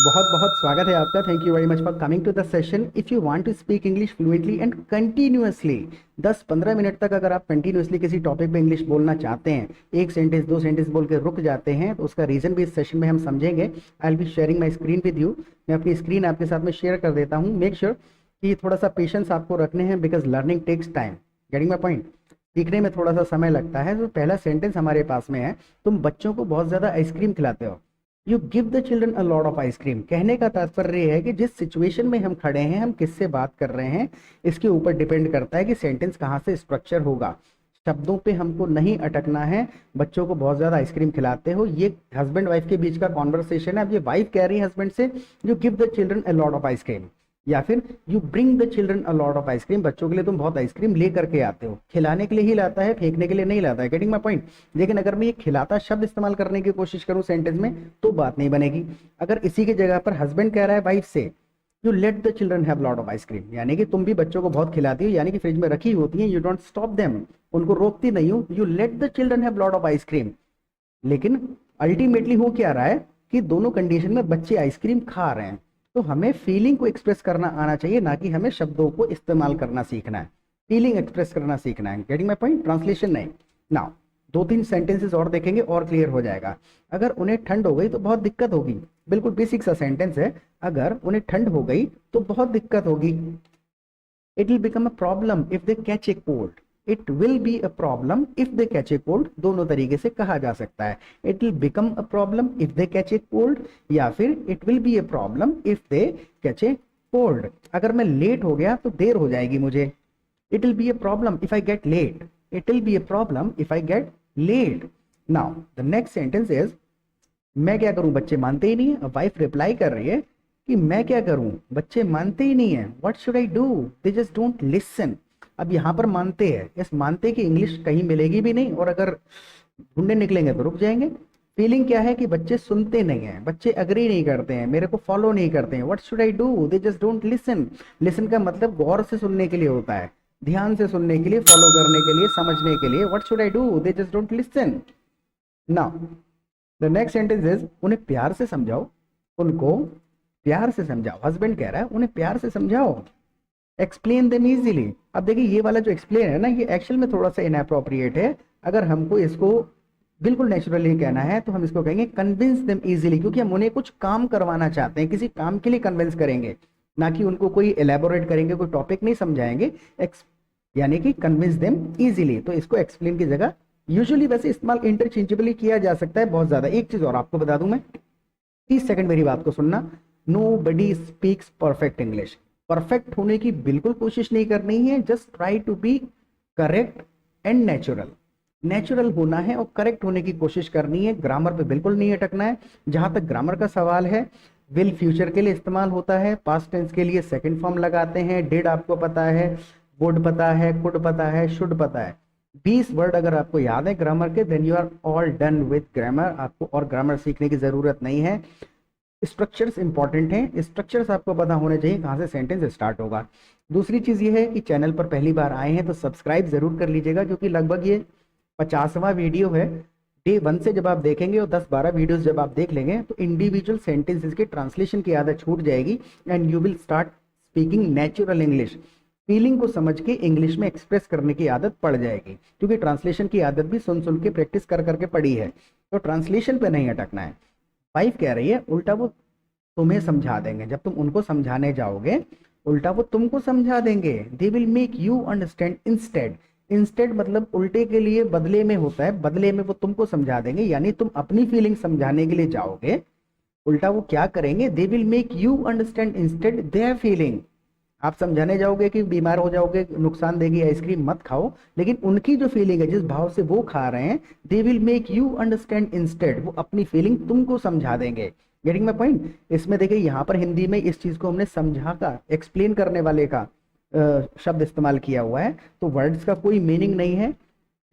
बहुत बहुत स्वागत है आपका। Thank you very much for coming to the session. If you want to speak English fluently and continuously 10-15 minute तक अगर आप कंटिन्यूअसली किसी टॉपिक पे इंग्लिश बोलना चाहते हैं, एक सेंटेंस दो सेंटेंस बोल के रुक जाते हैं, तो उसका रीज़न भी इस सेशन में हम समझेंगे। I will be sharing my screen with you. मैं अपनी स्क्रीन आपके साथ में शेयर कर देता हूँ। मेक श्योर कि थोड़ा सा पेशेंस आपको रखने हैं, because learning takes time. Getting my point. सीखने में थोड़ा सा समय लगता है। तो पहला सेंटेंस हमारे पास में है, तुम बच्चों को बहुत ज़्यादा आइसक्रीम खिलाते हो। You give the children a lot of ice cream. कहने का तात्पर्य है कि जिस सिचुएशन में हम खड़े हैं, हम किससे बात कर रहे हैं, इसके ऊपर डिपेंड करता है कि सेंटेंस कहाँ से स्ट्रक्चर होगा। शब्दों पे हमको नहीं अटकना है। बच्चों को बहुत ज़्यादा आइसक्रीम खिलाते हो, ये हस्बैंड वाइफ के बीच का कॉन्वर्सेशन है। अब ये वाइफ कह रही है हस्बैंड से, you give the children a lot of ice cream, या फिर you bring the children a lot of ice cream. बच्चों के लिए तुम बहुत आइसक्रीम ले करके आते हो। खिलाने के लिए ही लाता है, फेंकने के लिए नहीं लाता है। Getting my point. लेकिन अगर मैं ये खिलाता शब्द इस्तेमाल करने की कोशिश करूं सेंटेंस में, तो बात नहीं बनेगी। अगर इसी की जगह पर हस्बैंड कह रहा है वाइफ से, you let the children have lot of ice cream, यानी कि तुम भी बच्चों को बहुत खिलाती हो, यानी कि फ्रिज में रखी होती है, यू डोंट स्टॉप देम, उनको रोकती नहीं हो। You let the children have lot of ice cream. लेकिन अल्टीमेटली हो क्या रहा है कि दोनों कंडीशन में बच्चे आइसक्रीम खा रहे हैं। तो हमें फीलिंग को एक्सप्रेस करना आना चाहिए, ना कि हमें शब्दों को इस्तेमाल करना सीखना है। फीलिंग एक्सप्रेस करना सीखना है। Getting my point. ट्रांसलेशन नहीं। नाउ 2-3 सेंटेंसेस और देखेंगे और क्लियर हो जाएगा। अगर उन्हें ठंड हो गई तो बहुत दिक्कत होगी। बिल्कुल बेसिक सा सेंटेंस है। अगर उन्हें ठंड हो गई तो बहुत दिक्कत होगी। It will become a problem if they catch a cold. It will be a problem if they catch a cold, दोनों तरीके से कहा जा सकता है। It will become a problem if they catch a cold, या फिर it will be a problem if they catch a cold. अगर मैं लेट हो गया तो देर हो जाएगी मुझे। It will be a problem if I get late. It will be a problem if I get late. Now the next sentence is, मैं क्या करूं, बच्चे मानते ही नहीं है। वाइफ रिप्लाई कर रही है कि मैं क्या करूं, बच्चे मानते ही नहीं है। What should I do, they just don't listen. अब यहां पर मानते हैं, इस मानते की इंग्लिश कहीं मिलेगी भी नहीं, और अगर ढूंढने निकलेंगे तो रुक जाएंगे। फीलिंग क्या है कि बच्चे सुनते नहीं है, बच्चे अग्री नहीं करते हैं, मेरे को फॉलो नहीं करते हैं। What should I do, they just don't listen. Listen का मतलब गौर से सुनने के लिए होता है, ध्यान से सुनने के लिए, फॉलो करने के लिए, समझने के लिए। What should I do, they just don't listen. Now the next sentence is, उन्हें प्यार से समझाओ। उनको प्यार से समझाओ। हस्बैंड कह रहा है उन्हें प्यार से समझाओ। Explain them easily. अब देखिए ये वाला जो एक्सप्लेन है ना, ये एक्चुअल में थोड़ा सा इनअप्रोप्रिएट है। अगर हमको इसको बिल्कुल नेचुरली कहना है तो हम इसको कहेंगे कन्विंस देम इजीली, क्योंकि हम उन्हें कुछ काम करवाना चाहते हैं, किसी काम के लिए कन्विंस करेंगे, ना कि उनको कोई एलेबोरेट करेंगे, कोई टॉपिक नहीं समझाएंगे। यानी कि कन्विंस देम इजीली। तो इसको एक्सप्लेन की जगह यूजुअली वैसे इस्तेमाल इंटरचेंजेबली किया जा सकता है बहुत ज्यादा। एक चीज और आपको बता दूं मैं, 30 सेकंड मेरी बात को सुनना। Nobody speaks perfect English. Perfect होने की बिल्कुल कोशिश नहीं करनी है, just try to be correct and natural. Natural होना है और करेक्ट होने की कोशिश करनी है। ग्रामर पे बिल्कुल नहीं अटकना है। जहां तक ग्रामर का सवाल है, विल फ्यूचर के लिए इस्तेमाल होता है, पास्ट टेंस के लिए सेकंड फॉर्म लगाते हैं। डिड आपको पता है, वुड पता है, कुड पता है, शुड पता है। 20 वर्ड अगर आपको याद है ग्रामर के, then you are all done with grammar. आपको और ग्रामर सीखने की जरूरत नहीं है। स्ट्रक्चर्स इंपॉर्टेंट हैं। स्ट्रक्चर्स आपको पता होने चाहिए, कहाँ से सेंटेंस स्टार्ट होगा। दूसरी चीज ये है कि चैनल पर पहली बार आए हैं तो सब्सक्राइब जरूर कर लीजिएगा, क्योंकि लगभग ये 50वां वीडियो है। डे 1 से जब आप देखेंगे और 10-12 वीडियोस जब आप देख लेंगे तो इंडिविजुअल सेंटेंसेस के ट्रांसलेशन की आदत छूट जाएगी, and you will start speaking natural English. Feeling को समझ के इंग्लिश में एक्सप्रेस करने की आदत पड़ जाएगी, क्योंकि ट्रांसलेशन की आदत भी सुन सुन के प्रैक्टिस कर करके पड़ी है। तो ट्रांसलेशन पे नहीं अटकना है। वाइफ कह रही है उल्टा वो तुम्हें समझा देंगे। जब तुम उनको समझाने जाओगे, उल्टा वो तुमको समझा देंगे। दे will make you understand instead. Instead मतलब उल्टे के लिए बदले में होता है, बदले में वो तुमको समझा देंगे। यानी तुम अपनी फीलिंग समझाने के लिए जाओगे, उल्टा वो क्या करेंगे, they will make you understand instead their feeling. आप समझाने जाओगे कि बीमार हो जाओगे, नुकसान देगी आइसक्रीम, मत खाओ, लेकिन उनकी जो फीलिंग है, जिस भाव से वो खा रहे हैं, दे will make you understand instead. वो अपनी फीलिंग तुमको समझा देंगे। Getting my point. इसमें देखिए यहाँ पर हिंदी में इस चीज को हमने समझा का, एक्सप्लेन करने वाले का शब्द इस्तेमाल किया हुआ है। तो वर्ड्स का कोई मीनिंग नहीं है,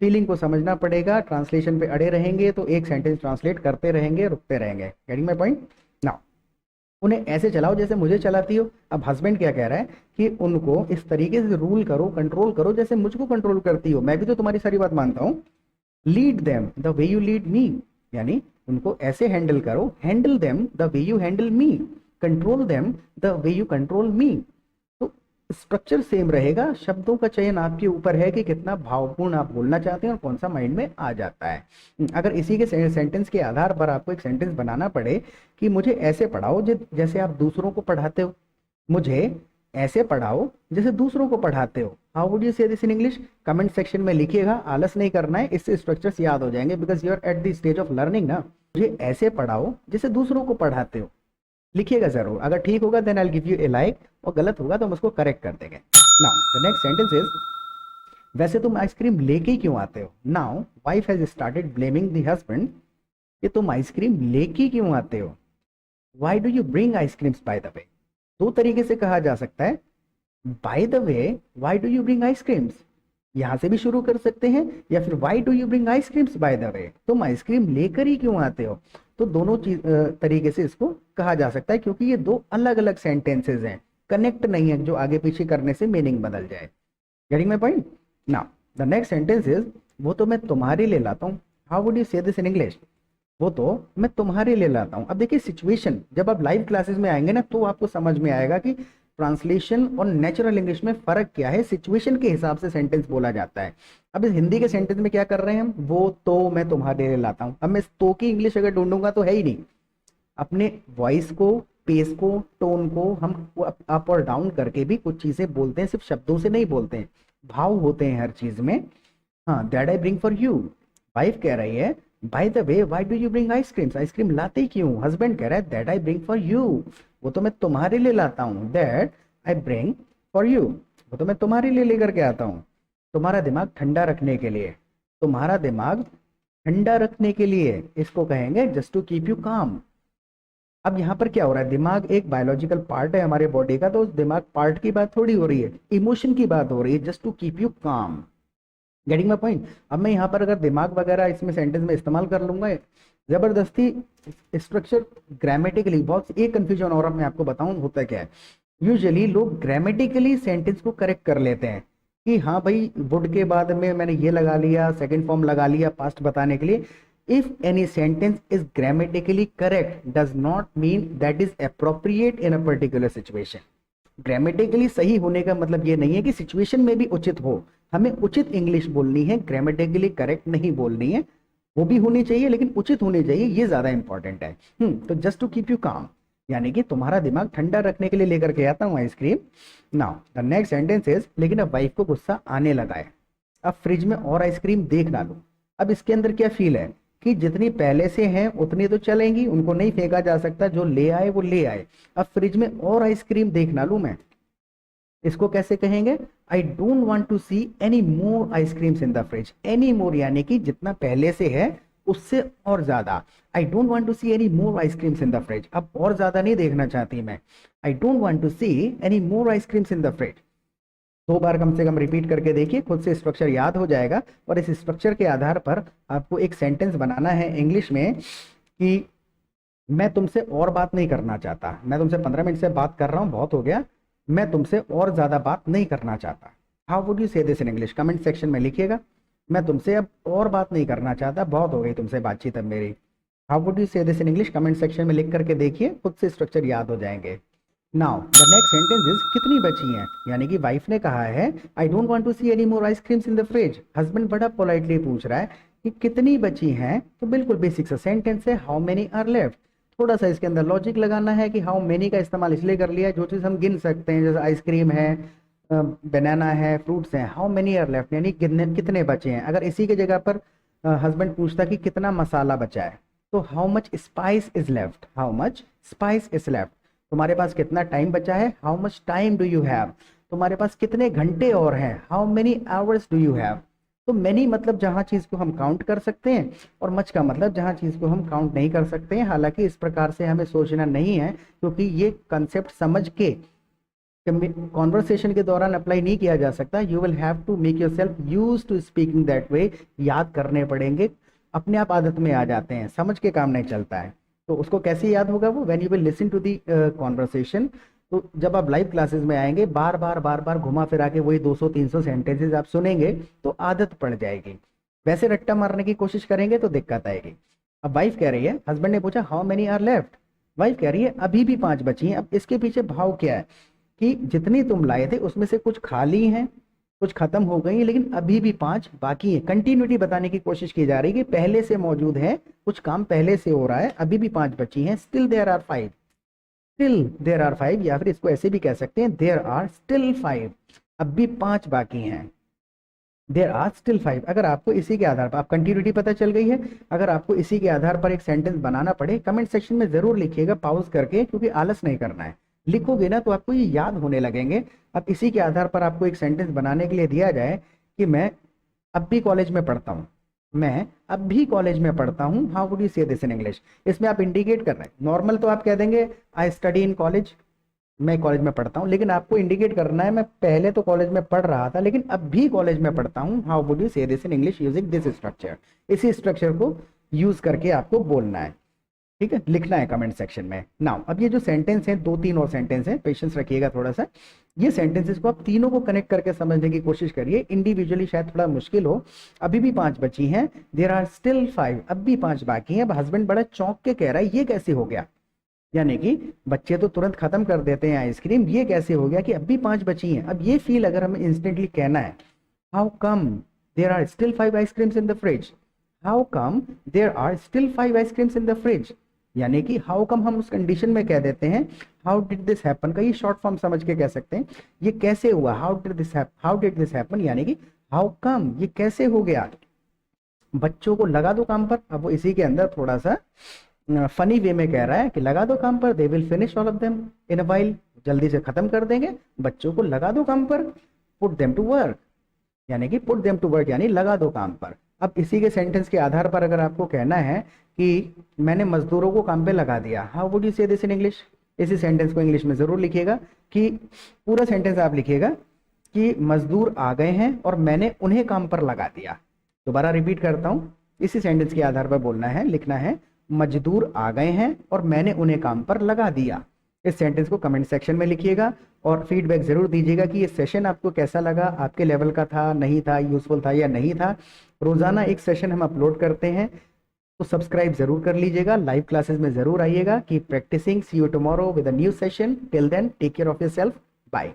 फीलिंग को समझना पड़ेगा। ट्रांसलेशन पे अड़े रहेंगे तो एक सेंटेंस ट्रांसलेट करते रहेंगे, रुकते रहेंगे। Getting my point. नाउ उन्हें ऐसे चलाओ जैसे मुझे चलाती हो। अब हस्बैंड क्या कह रहा है कि उनको इस तरीके से रूल करो, कंट्रोल करो जैसे मुझको कंट्रोल करती हो। मैं भी तो तुम्हारी सारी बात मानता हूँ। Lead them the way you lead me, यानी उनको ऐसे हैंडल करो, handle them the way you handle me. Control them the way you control me. तो स्ट्रक्चर सेम रहेगा, शब्दों का चयन आपके ऊपर है कि कितना भावपूर्ण आप बोलना चाहते हैं और कौन सा माइंड में आ जाता है। अगर इसी के सेंटेंस के आधार पर आपको एक सेंटेंस बनाना पड़े कि मुझे ऐसे पढ़ाओ जैसे आप दूसरों को पढ़ाते हो, मुझे ऐसे पढ़ाओ जैसे दूसरों को पढ़ाते हो, हाउ वुड यू से this in English? Comment section में लिखिएगा, आलस नहीं करना है, इससे स्ट्रक्चर्स याद हो जाएंगे, because you are at the stage of learning ना। मुझे ऐसे पढ़ाओ जैसे दूसरों को पढ़ाते हो, लिखिएगा जरूर। अगर ठीक होगा then I will give you a like, और गलत होगा तो हम उसको करेक्ट कर देंगे। Now the next sentence is, वैसे तुम आइसक्रीम लेके ही क्यों आते हो? Now wife has started blaming the husband कि तुम आइसक्रीम लेके क्यों आते हो। Why do you bring ice creams by the way? दो तरीके से कहा जा सकता है, by the way why do you bring ice creams, यहां से भी शुरू कर सकते हैं, या फिर why do you bring ice creams by the वे, तुम आइसक्रीम लेकर ही क्यों आते हो। तो दोनों चीज तरीके से इसको कहा जा सकता है, क्योंकि ये दो अलग अलग सेंटेंसेज हैं, कनेक्ट नहीं है जो आगे पीछे करने से मीनिंग बदल जाए। Getting my point? Now the next sentence is, वो तो मैं तुम्हारे लिए लाता हूँ। हाउ वुड यू से दिस इन इंग्लिश? वो तो मैं तुम्हारे लिए लाता हूँ। अब देखिए सिचुएशन, जब आप लाइव क्लासेस में आएंगे ना तो आपको समझ में आएगा कि ट्रांसलेशन और नेचुरल इंग्लिश में फर्क क्या है, सिचुएशन के हिसाब से सेंटेंस बोला जाता है। अब इस हिंदी के सेंटेंस में क्या कर रहे हैं हम, वो तो मैं तुम्हारे लिए लाता हूँ। अब मैं इस तो की इंग्लिश अगर ढूंढूंगा तो है ही नहीं। अपने वॉइस को, पेस को, टोन को हम अप और डाउन करके भी कुछ चीजें बोलते हैं, सिर्फ शब्दों से नहीं बोलते हैं, भाव होते हैं हर चीज में। हाँ, that I bring for you. Wife कह रही है by the way why do you bring ice creams, ice cream लाते क्यों? हस्बैंड कह रहा है that I bring for you, वो तो मैं तुम्हारे लिए लाता हूँ। That I bring for you, वो तो मैं तुम्हारे लिए लेकर के आता हूँ। तुम्हारा दिमाग ठंडा रखने के लिए, तुम्हारा दिमाग ठंडा रखने के लिए, इसको कहेंगे जस्ट टू कीप यू काम। अब यहाँ पर क्या हो रहा है, दिमाग एक बायोलॉजिकल पार्ट है हमारे बॉडी का, तो उस दिमाग पार्ट की बात थोड़ी हो रही है, इमोशन की बात हो रही है, जस्ट टू कीप यू काम। Getting my point? अब मैं यहाँ पर अगर दिमाग वगैरह इसमें सेंटेंस में इस्तेमाल कर लूंगा जबरदस्ती, स्ट्रक्चर ग्रामेटिकली बहुत एक कंफ्यूजन, और अब मैं आपको बताऊं होता क्या है। यूजुअली लोग ग्रामेटिकली सेंटेंस को करेक्ट कर लेते हैं कि हाँ भाई वुड के बाद में मैंने ये लगा लिया, सेकंड फॉर्म लगा लिया पास्ट बताने के लिए। If any sentence is grammatically correct does not mean that is appropriate in a particular situation. Grammatically सही होने का मतलब ये नहीं है कि सिचुएशन में भी उचित हो, हमें उचित इंग्लिश बोलनी है, ग्रामेटिकली करेक्ट नहीं बोलनी है। वो भी होनी चाहिए लेकिन उचित होनी चाहिए, ये ज्यादा इंपॉर्टेंट है। तो जस्ट टू कीप यू काम, यानी कि तुम्हारा दिमाग ठंडा रखने के लिए लेकर के आता हूँ ice cream. Now the next sentence is, लेकिन अब वाइफ को गुस्सा आने लगा है, अब फ्रिज में और आइसक्रीम देख डालो। अब इसके अंदर क्या फील है कि जितनी पहले से हैं उतनी तो चलेंगी, उनको नहीं फेंका जा सकता, जो ले आए वो ले आए। अब फ्रिज में और आइसक्रीम देख ना लूं मैं, इसको कैसे कहेंगे? I don't want to see any more ice creams in the fridge. Any more यानी कि जितना पहले से है उससे और ज्यादा। I don't want to see any more ice creams in the fridge, अब और ज्यादा नहीं देखना चाहती मैं। I don't want to see any more ice creams in the fridge. दो बार कम से कम रिपीट करके देखिए, खुद से स्ट्रक्चर याद हो जाएगा, और इस स्ट्रक्चर के आधार पर आपको एक सेंटेंस बनाना है इंग्लिश में कि मैं तुमसे और बात नहीं करना चाहता, मैं तुमसे 15 मिनट से बात कर रहा हूँ, बहुत हो गया, मैं तुमसे और ज्यादा बात नहीं करना चाहता। हाउ वुड यू से this in English? Comment section में लिखिएगा, मैं तुमसे अब और बात नहीं करना चाहता, बहुत हो गई तुमसे बातचीत अब मेरी। हाउ वुड यू से this in English? Comment section में लिख करके देखिए, खुद से स्ट्रक्चर याद हो जाएंगे। Now the next sentence is, कितनी बची हैं, यानी कि वाइफ ने कहा है I don't want to see any more ice creams in the fridge. Husband बड़ा पोलाइटली पूछ रहा है कि कितनी बची हैं, तो बिल्कुल बेसिक सा सेंटेंस है, हाउ मेनी आर लेफ्ट। थोड़ा सा इसके अंदर लॉजिक लगाना है कि हाउ मेनी का इस्तेमाल इसलिए कर लिया, जो चीज़ हम गिन सकते हैं, जैसे आइसक्रीम है, बनाना है, फ्रूट्स हैं, हाउ मेनी आर लेफ्ट यानी कितने बचे हैं। अगर इसी की जगह पर हस्बैंड पूछता कि कितना मसाला बचा है, तो how much spice is left, how much spice is left. तुम्हारे पास कितना टाइम बचा है, how much time do you have. तुम्हारे पास कितने घंटे और हैं, how many hours do you have. तो मेनी मतलब जहां चीज को हम काउंट कर सकते हैं, और मच का मतलब जहां चीज को हम काउंट नहीं कर सकते हैं। हालांकि इस प्रकार से हमें सोचना नहीं है, क्योंकि ये कंसेप्ट समझ के कॉन्वर्सेशन के दौरान अप्लाई नहीं किया जा सकता। You will have to make yourself use to speaking that way, याद करने पड़ेंगे, अपने आप आदत में आ जाते हैं, समझ के काम नहीं चलता है। तो उसको कैसे याद होगा वो, when you will listen to the conversation. तो जब आप लाइव क्लासेस में आएंगे, बार बार घुमा फिरा के वही 200-300 सेंटेंसेस आप सुनेंगे तो आदत पड़ जाएगी। वैसे रट्टा मारने की कोशिश करेंगे तो दिक्कत आएगी। अब वाइफ कह रही है, हस्बैंड ने पूछा how many are left, wife कह रही है अभी भी 5 बची हैं। अब इसके पीछे भाव क्या है कि जितनी तुम लाए थे उसमें से कुछ खाली हैं, कुछ खत्म हो गई, लेकिन अभी भी 5 बाकी है। कंटिन्यूटी बताने की कोशिश की जा रही है कि पहले से मौजूद है, कुछ काम पहले से हो रहा है, अभी भी 5 बची हैं। Still there are 5, still there are 5, या फिर इसको ऐसे भी कह सकते हैं देयर आर स्टिल 5, अब भी 5 बाकी हैं। There are still 5। अगर आपको इसी के आधार पर, आप कंटिन्यूटी पता चल गई है, अगर आपको इसी के आधार पर एक सेंटेंस बनाना पड़े कमेंट सेक्शन में जरूर लिखिएगा पॉज करके, क्योंकि आलस नहीं करना है। लिखोगे ना तो आपको ये याद होने लगेंगे। अब इसी के आधार पर आपको एक सेंटेंस बनाने के लिए दिया जाए कि मैं अब भी कॉलेज में पढ़ता हूँ, मैं अब भी कॉलेज में पढ़ता हूँ, हाउ वुड यू से दिस इन इंग्लिश। इसमें आप इंडिकेट कर रहे हैं, नॉर्मल तो आप कह देंगे आई स्टडी इन कॉलेज, मैं कॉलेज में पढ़ता हूँ, लेकिन आपको इंडिकेट करना है मैं पहले तो कॉलेज में पढ़ रहा था लेकिन अब भी कॉलेज में पढ़ता हूँ, हाउ वुड यू से this in English using this structure. इसी स्ट्रक्चर को यूज करके आपको बोलना है, ठीक है, लिखना है कमेंट सेक्शन में। नाउ अब ये जो सेंटेंस है, 2-3 और सेंटेंस है, पेशेंस रखिएगा थोड़ा सा। ये सेंटेंसेस को आप तीनों को कनेक्ट करके समझने की कोशिश करिए, इंडिविजुअली शायद थोड़ा मुश्किल हो। अभी भी 5 बची हैं, देयर आर स्टिल 5, अब भी 5 बाकी हैं। अब हस्बैंड बड़ा चौंक के कह रहा है ये कैसे हो गया, यानी कि बच्चे तो तुरंत खत्म कर देते हैं आइसक्रीम, ये कैसे हो गया कि अब भी 5 बची हैं। अब ये फील अगर हमें इंस्टेंटली कहना है, how come there are still 5 ice creams in the fridge, how come there are still 5 ice creams in the fridge, यानी कि हाउ कम हम उस कंडीशन में कह देते हैं हाउ डिड दिस हैपन का ये शॉर्ट फॉर्म समझ के कह सकते हैं, ये कैसे हुआ, हाउ डिड दिस हैपन, यानी कि हाउ कम ये कैसे हो गया। बच्चों को लगा दो काम पर। अब वो इसी के अंदर थोड़ा सा फनी वे में कह रहा है कि लगा दो काम पर, they will finish all of them in a while, जल्दी से खत्म कर देंगे, बच्चों को लगा दो काम पर। पुट देम टू वर्क, यानी कि पुट देम टू वर्क यानी लगा दो काम पर। अब इसी के सेंटेंस के आधार पर अगर आपको कहना है कि मैंने मजदूरों को काम पे लगा दिया, हाउ वुड यू से दिस इन इंग्लिश। इसी सेंटेंस को इंग्लिश में जरूर लिखिएगा कि पूरा सेंटेंस आप लिखिएगा कि मजदूर आ गए हैं और मैंने उन्हें काम पर लगा दिया। दोबारा रिपीट करता हूं, इसी सेंटेंस के आधार पर बोलना है, लिखना है मजदूर आ गए हैं और मैंने उन्हें काम पर लगा दिया। इस सेंटेंस को कमेंट सेक्शन में लिखिएगा और फीडबैक जरूर दीजिएगा कि ये सेशन आपको कैसा लगा, आपके लेवल का था, नहीं था, यूजफुल था या नहीं था। रोजाना एक सेशन हम अपलोड करते हैं, तो सब्सक्राइब जरूर कर लीजिएगा, लाइव क्लासेस में जरूर आइएगा। Keep practicing, see you tomorrow with a new session, till then take care of yourself, bye.